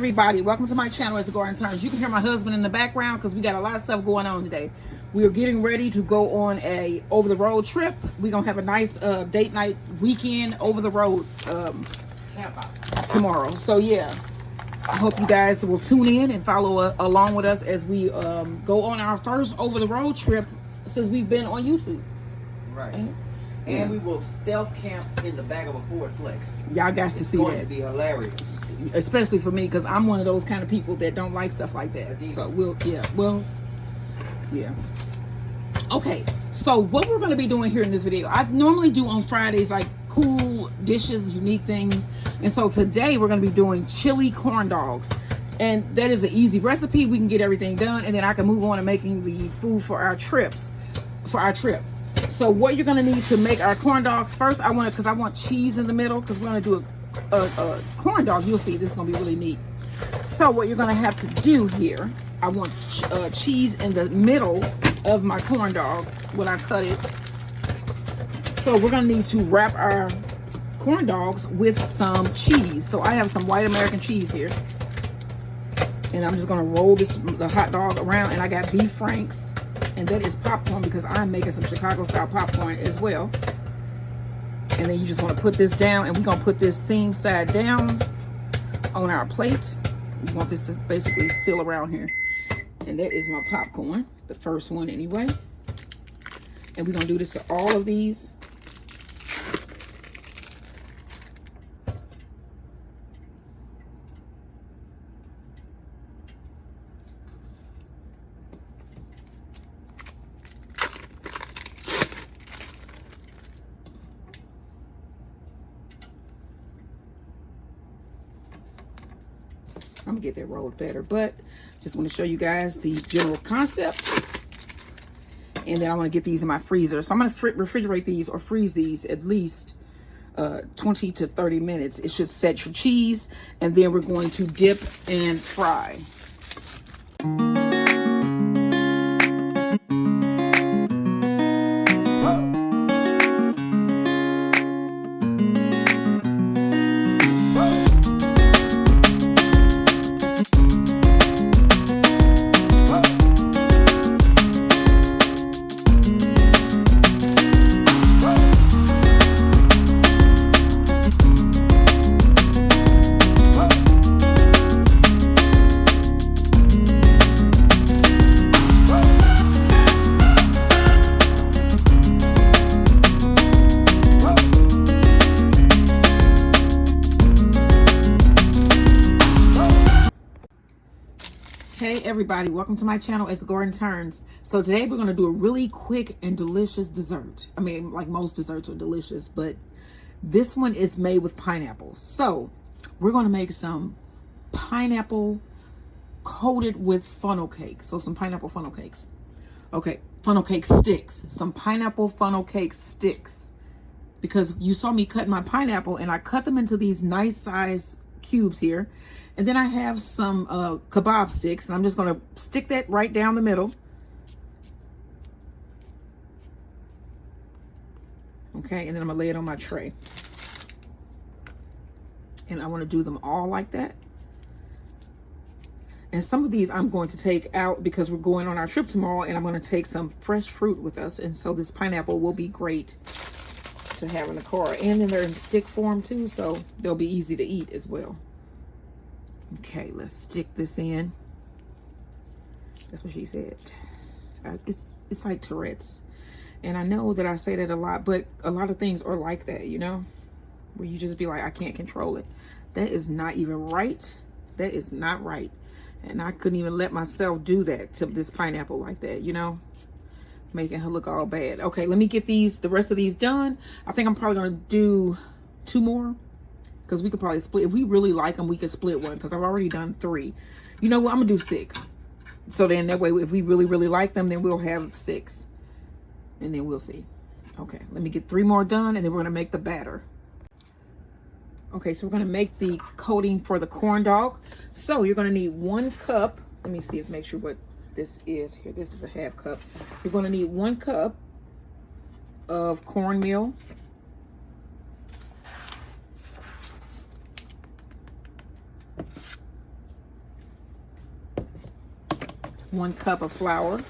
everybody, welcome to my channel as the Garden Turns. You can hear my husband in the background because we got a lot of stuff going on today. We are getting ready to go on a over the road trip. We're gonna have a nice date night weekend over the road tomorrow. So yeah, I hope you guys will tune in and follow along with us as we go on our first over the road trip since we've been on YouTube. Right. And we will stealth camp in the back of a Ford Flex. Y'all got to see that. It's going to be hilarious. Especially for me, because I'm one of those kind of people that don't like stuff like that. So yeah. Okay, so what we're going to be doing here in this video, I normally do on Fridays like cool dishes, unique things. And so today we're going to be doing chili corn dogs. And that is an easy recipe. We can get everything done, and then I can move on to making the food for our trip. So what you're going to need to make our corn dogs, first I want cheese in the middle, because we're going to do a corn dog. You'll see this is going to be really neat. So what you're going to have to do here, I want cheese in the middle of my corn dog when I cut it. So we're going to need to wrap our corn dogs with some cheese. So I have some white American cheese here, and I'm just going to roll the hot dog around, and I got beef franks. And that is popcorn because I'm making some Chicago style popcorn as well. And then you just want to put this down, and we're going to put this seam side down on our plate. You want this to basically seal around here. And that is my popcorn, the first one anyway. And we're going to do this to all of these. I'm gonna get that rolled better, but just want to show you guys the general concept. And then I want to get these in my freezer. So I'm gonna refrigerate these or freeze these at least 20 to 30 minutes. It should set your cheese, and then we're going to dip and fry. Hey everybody, welcome to my channel as the Garden Turns. So today we're going to do a really quick and delicious dessert. I mean, like most desserts are delicious, but this one is made with pineapple. So we're going to make some pineapple coated with funnel cake. So some pineapple funnel cakes. Okay, funnel cake sticks. Some pineapple funnel cake sticks. Because you saw me cut my pineapple, and I cut them into these nice size cubes here. And then I have some kebab sticks, and I'm just going to stick that right down the middle. Okay, and then I'm going to lay it on my tray. And I want to do them all like that. And some of these I'm going to take out because we're going on our trip tomorrow, and I'm going to take some fresh fruit with us. And so this pineapple will be great to have in the car. And then they're in stick form too, so they'll be easy to eat as well. Okay, let's stick this in. That's what she said. It's like Tourette's. And I know that I say that a lot, but a lot of things are like that, you know? Where you just be like, I can't control it. That is not even right. That is not right. And I couldn't even let myself do that to this pineapple like that, you know? Making her look all bad. Okay, let me get the rest of these done. I think I'm probably going to do 2 more. Because we could probably split. If we really like them, we could split one. Because I've already done 3. You know what? I'm going to do 6. So then that way, if we really, really like them, then we'll have 6. And then we'll see. Okay, let me get 3 more done. And then we're going to make the batter. Okay, so we're going to make the coating for the corn dog. So you're going to need 1 cup. Let me see make sure what this is here. This is a half cup. You're going to need 1 cup of cornmeal. 1 cup of flour.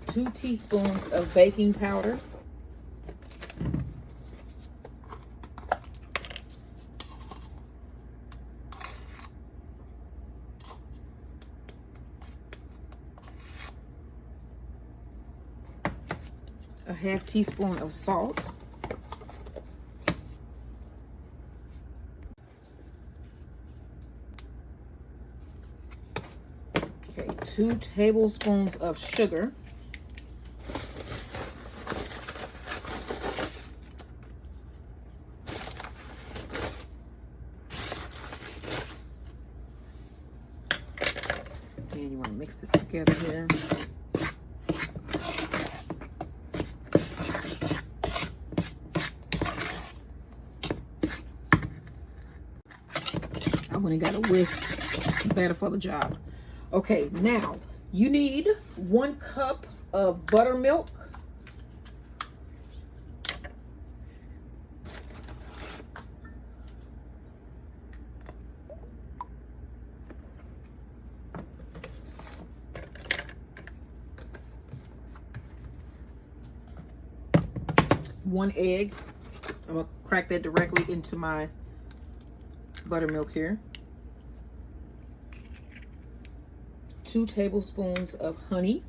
Two teaspoons of baking powder. A 1/2 teaspoon of salt. Okay, 2 tablespoons of sugar. And you want to mix this together here. I went and got a whisk, better for the job. Okay, now you need 1 cup of buttermilk. One egg. I'm gonna crack that directly into my buttermilk here. 2 tablespoons of honey.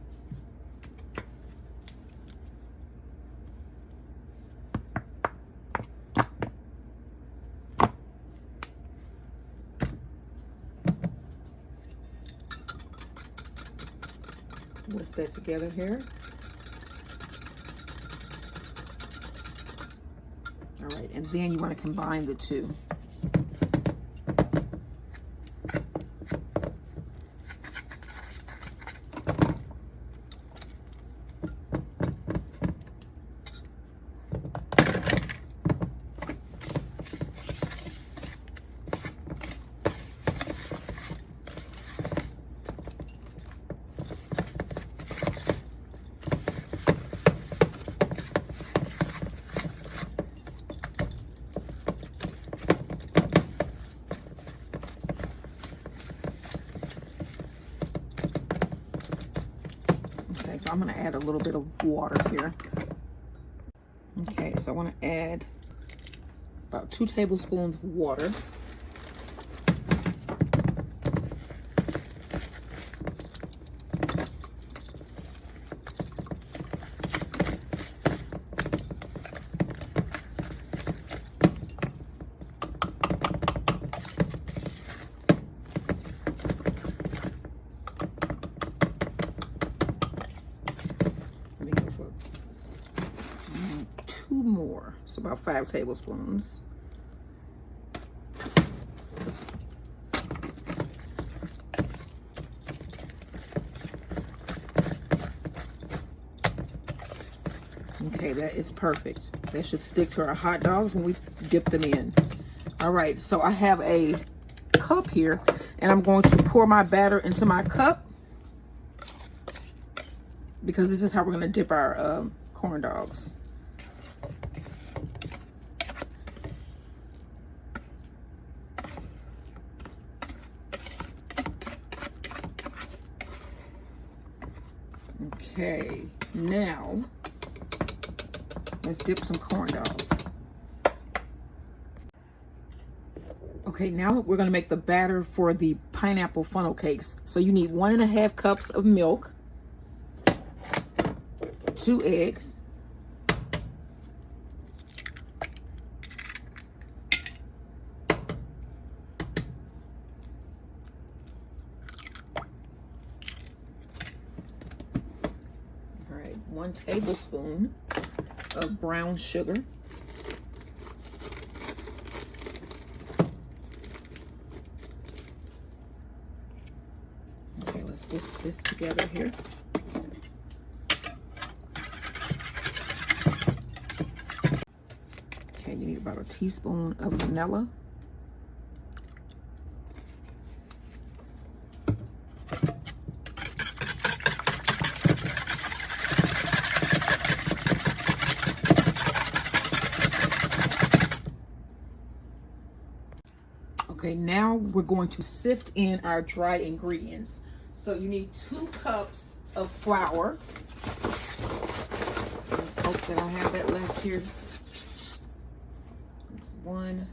Whisk that together here. All right, and then you want to combine the two. So I'm going to add a little bit of water here. Okay, so I want to add about 2 tablespoons of water. More, so about 5 tablespoons. Okay, that is perfect. That should stick to our hot dogs when we dip them in. All right, so I have a cup here, and I'm going to pour my batter into my cup because this is how we're going to dip our corn dogs. Okay, now let's dip some corn dogs. Okay, now we're going to make the batter for the pineapple funnel cakes. So you need 1.5 cups of milk, 2 eggs, all right, 1 tablespoon of brown sugar, okay, let's whisk this together here. Okay, you need about a teaspoon of vanilla. now we're going to sift in our dry ingredients. So you need 2 cups of flour. Let's hope that I have that left here. There's 1.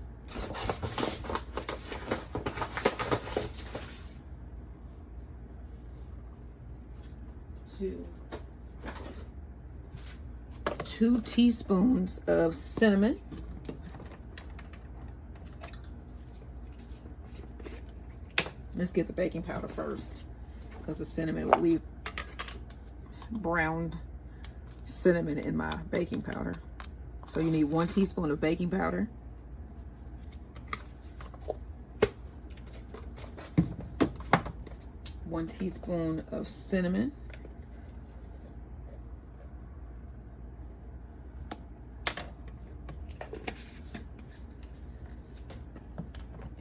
2 teaspoons of cinnamon. Let's get the baking powder first, because the cinnamon will leave brown cinnamon in my baking powder. So you need 1 teaspoon of baking powder. 1 teaspoon of cinnamon.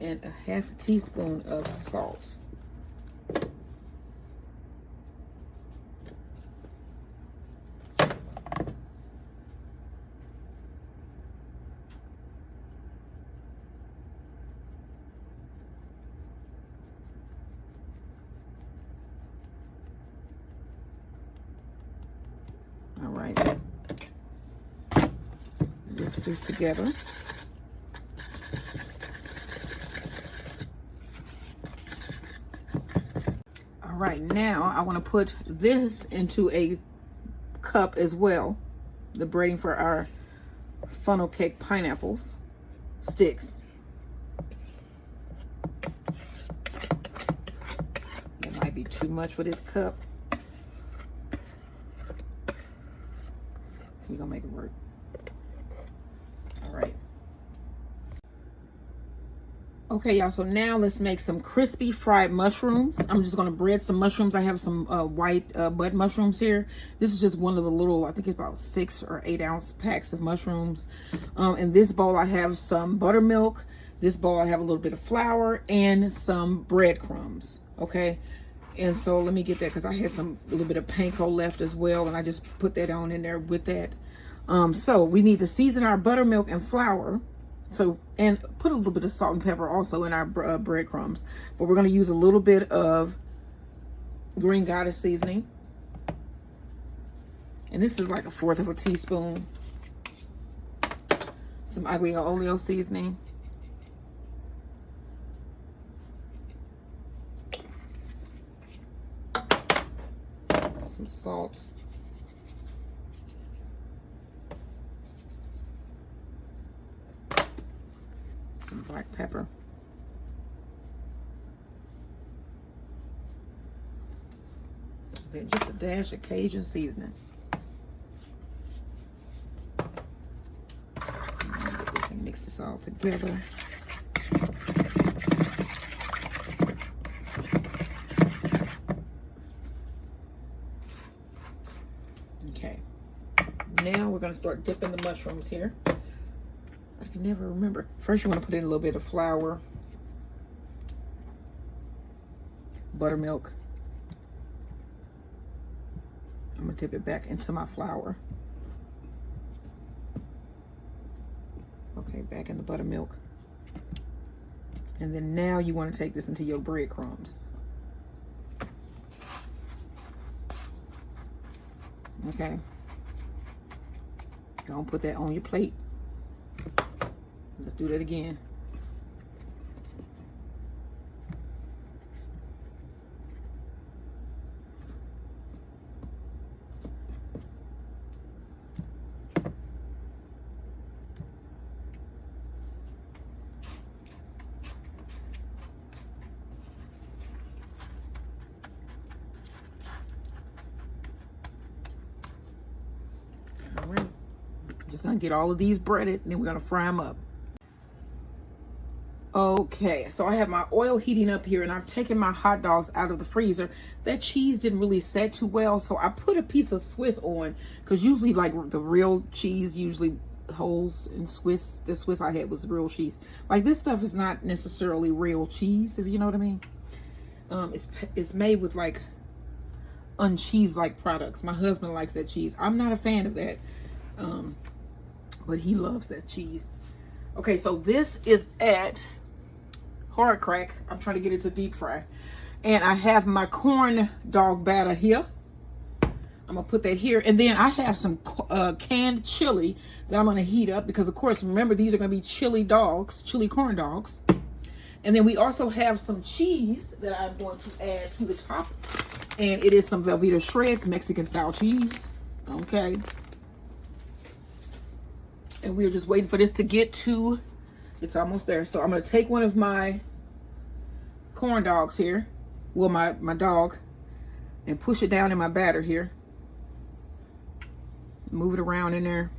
And a 1/2 teaspoon of salt. All right. Whisk this together. Right now, I want to put this into a cup as well, the breading for our funnel cake pineapples sticks. That might be too much for this cup. We're gonna make it work. All right. Okay, y'all, so now let's make some crispy fried mushrooms. I'm just gonna bread some mushrooms. I have some white bud mushrooms here. This is just one of the little, I think it's about 6 or 8 ounce packs of mushrooms. In this bowl, I have some buttermilk. This bowl, I have a little bit of flour and some breadcrumbs, okay? And so let me get that, because I had a little bit of panko left as well, and I just put that on in there with that. So we need to season our buttermilk and flour. So, and put a little bit of salt and pepper also in our breadcrumbs. But we're going to use a little bit of Green Goddess seasoning. And this is like 1/4 teaspoon. Some aglio olio seasoning. Some salt. Some black pepper. Then just a dash of Cajun seasoning. Get this and mix this all together. Okay. Now we're going to start dipping the mushrooms here. I can never remember. First, you want to put in a little bit of flour, buttermilk. I'm going to dip it back into my flour. Okay, back in the buttermilk. And then now you want to take this into your breadcrumbs. Okay. Don't put that on your plate. Let's do that again. All right. Just gonna get all of these breaded, and then we're gonna fry them up. Okay, so I have my oil heating up here, and I've taken my hot dogs out of the freezer. That cheese didn't really set too well, so I put a piece of Swiss on, because usually like the real cheese usually holds in Swiss. The Swiss I had was real cheese. Like this stuff is not necessarily real cheese, if you know what I mean. It's made with like uncheese-like products. My husband likes that cheese. I'm not a fan of that, but he loves that cheese. Okay, so this is at hard crack. I'm trying to get it to deep fry. And I have my corn dog batter here. I'm gonna put that here. And then I have some canned chili that I'm gonna heat up because of course, remember, these are gonna be chili dogs, chili corn dogs. And then we also have some cheese that I'm going to add to the top. And it is some Velveeta shreds, Mexican style cheese. Okay. And we're just waiting for this to get to, it's almost there. So I'm gonna take one of my corn dogs here, well, my dog, and push it down in my batter here. Move it around in there.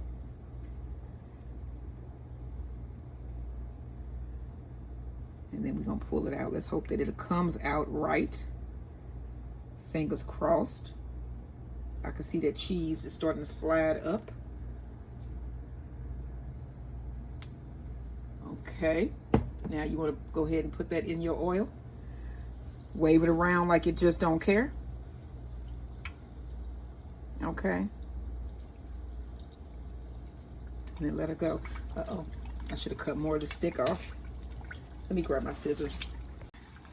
And then we're gonna pull it out. Let's hope that it comes out right. Fingers crossed. I can see that cheese is starting to slide up. Okay. Now you want to go ahead and put that in your oil. Wave it around like it just don't care. Okay. And then let it go. Uh-oh. I should have cut more of the stick off. Let me grab my scissors.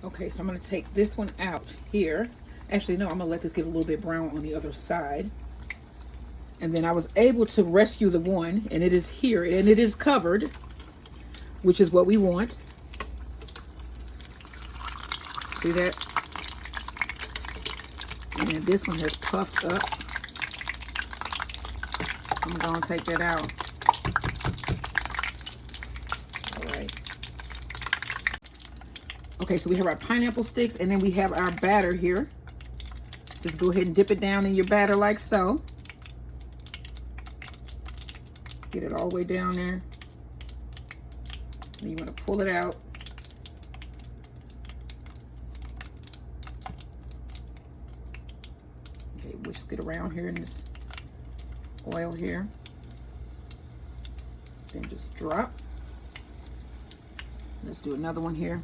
Okay, so I'm going to take this one out here. Actually, no, I'm going to let this get a little bit brown on the other side. And then I was able to rescue the one, and it is here, and it is covered, which is what we want. See that? And then this one has puffed up. I'm going to take that out. Okay, so we have our pineapple sticks, and then we have our batter here. Just go ahead and dip it down in your batter like so. Get it all the way down there. And you want to pull it out. Okay, whisk it around here in this oil here. Then just drop. Let's do another one here.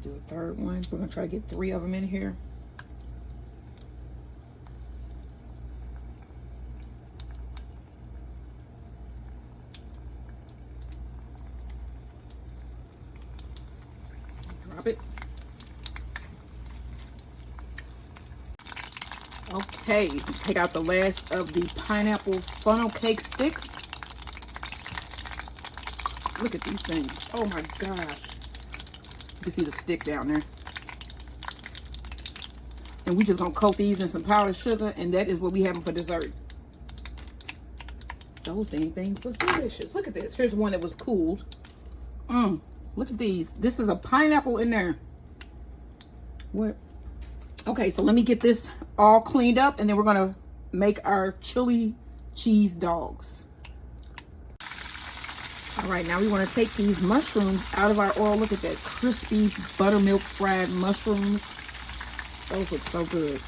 Do a third one. We're gonna try to get 3 of them in here. Drop it. Okay, take out the last of the pineapple funnel cake sticks. Look at these things. Oh my gosh. You can see the stick down there. And we just gonna coat these in some powdered sugar, and that is what we have for dessert. Those dang things look delicious. Look at this. Here's one that was cooled. Look at these. This is a pineapple in there. What? Okay, so let me get this all cleaned up, and then we're gonna make our chili cheese dogs. All right, now we want to take these mushrooms out of our oil. Look at that crispy buttermilk fried mushrooms. Those look so good.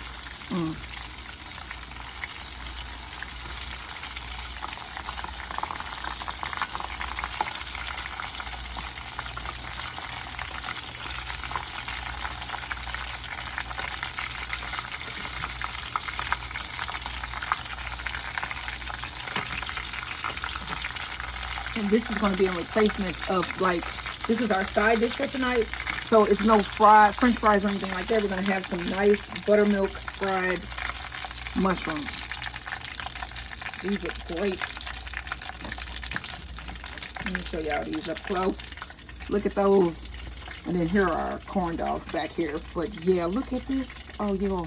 And this is going to be a replacement of, like, this is our side dish for tonight. So it's no French fries or anything like that. We're going to have some nice buttermilk fried mushrooms. These look great. Let me show y'all these up close. Look at those. And then here are our corn dogs back here. But yeah, look at this. Oh, yeah.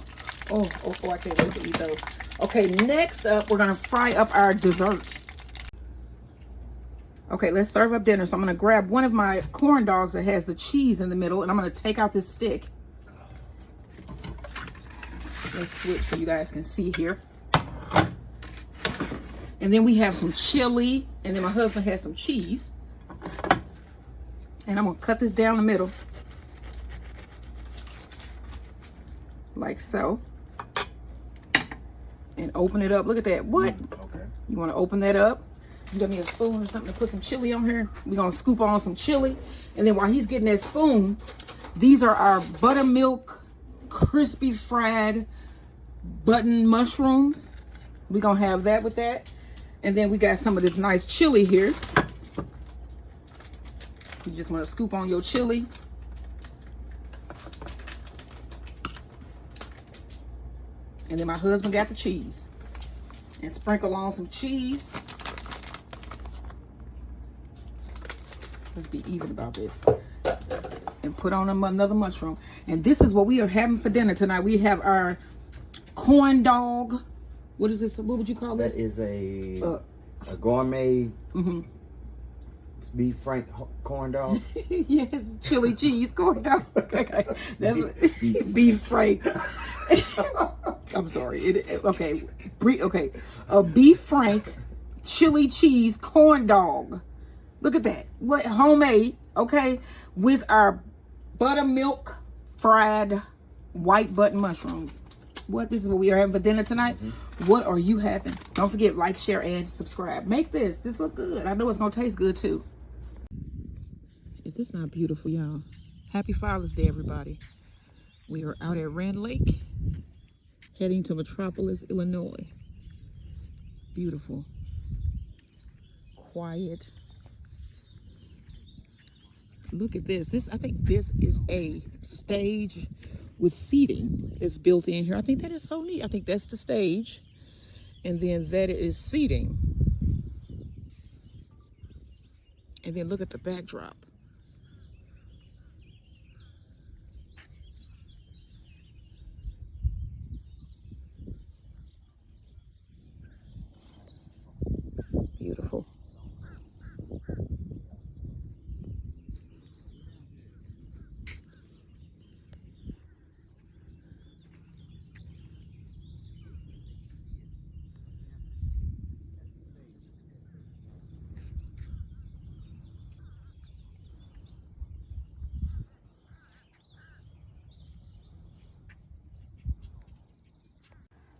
Oh, I can't wait to eat those. Okay, next up, we're going to fry up our dessert. Okay, let's serve up dinner. So I'm going to grab one of my corn dogs that has the cheese in the middle, and I'm going to take out this stick. Let's switch so you guys can see here. And then we have some chili, and then my husband has some cheese. And I'm going to cut this down the middle. Like so. and open it up. Look at that. What? Okay. You want to open that up? You got me a spoon or something to put some chili on here? We're going to scoop on some chili. And then while he's getting that spoon, these are our buttermilk, crispy fried button mushrooms. We're going to have that with that. And then we got some of this nice chili here. You just want to scoop on your chili. And then my husband got the cheese. And sprinkle on some cheese. Let's be even about this. And put on another mushroom. And this is what we are having for dinner tonight. We have our corn dog. What is this? What would you call this? That is a gourmet beef frank corn dog. Yes, chili cheese corn dog. Okay. That's beef frank. I'm sorry. Okay. A beef frank chili cheese corn dog. Look at that. What homemade, okay, with our buttermilk fried white button mushrooms. What? This is what we are having for dinner tonight. What are you having? Don't forget, like, share, and subscribe. Make this. This look good. I know it's gonna taste good too. Is this not beautiful, y'all? Happy Father's Day, everybody. We are out at Rand Lake, heading to Metropolis, Illinois. Beautiful. Quiet. Look at this. I think this is a stage with seating that's built in here. I think that is so neat. I think that's the stage. And then that is seating. And then look at the backdrop. Beautiful.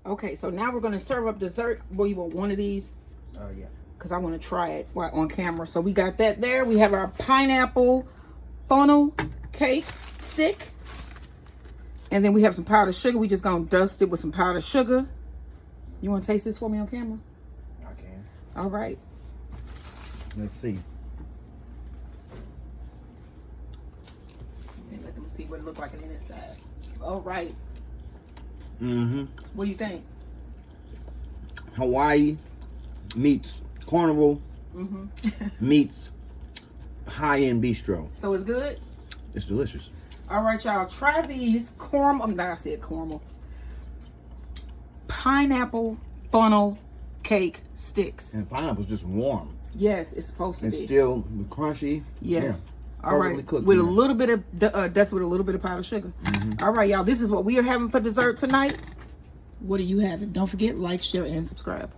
Okay, so now we're going to serve up dessert. Well, you want one of these? Oh, yeah. Because I want to try it on camera. So we got that there. We have our pineapple funnel cake stick. And then we have some powdered sugar. We just going to dust it with some powdered sugar. You want to taste this for me on camera? I can. All right. Let's see. And let them see what it looks like on the inside. All right. What do you think? Hawaii meets Carnival meets high-end bistro. So it's good? It's delicious. All right, y'all. Try these I said caramel. Pineapple funnel cake sticks. And pineapple's just warm. Yes, it's supposed to It's be. still crunchy. Yes. Yeah. All right. Cooked, with a little bit of that's with a little bit of powdered sugar. All right, y'all. This is what we are having for dessert tonight. What are you having? Don't forget, like, share, and subscribe.